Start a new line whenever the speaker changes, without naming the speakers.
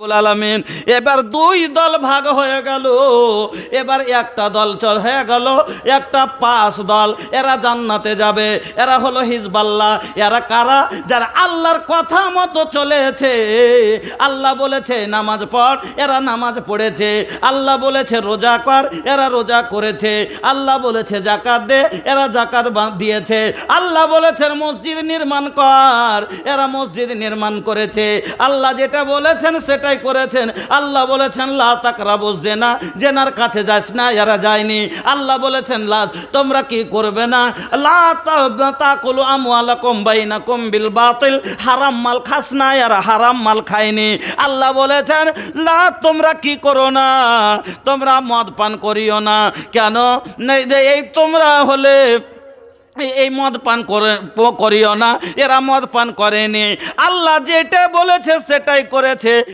আলামিন। এবার দুই দল ভাগ হয়ে গেল। এবার একটা দল হয়ে গেল, একটা 5 দল। এরা জান্নাতে যাবে। এরা হলো হিজবাল্লাহ। এরা কারা? যারা আল্লাহর কথা মতো চলেছে। আল্লাহ বলেছে নামাজ পড়, এরা নামাজ পড়েছে। আল্লাহ বলেছে রোজা কর, এরা রোজা করেছে। আল্লাহ বলেছে যাকাত দে, এরা যাকাত দিয়েছে। আল্লাহ বলেছেন মসজিদ নির্মাণ কর, এরা মসজিদ নির্মাণ করেছে। আল্লাহ যেটা বলেছেন সেটাই করেছেন। আল্লাহ বলেছেন লা তাকরাবুজ জিনা, জিনার কাছে যাস না, এরা যায়নি। আল্লাহ বলেছেন লা, তোমরা কি করবে না, লা তাকুলু আমওয়ালাকুম বাইনাকুম বিল বাতিল, হারাম মাল খাস না, এরা হারাম মাল খায়নি। আল্লাহ বলেছেন লা, তোমরা কি করো না, তোমরা মদ পান করিও না। কেন? এই তোমরা হলে এই মদ পান করিও না, এরা মদ পান করেনি। আল্লাহ যেটা বলেছে সেটাই করেছে।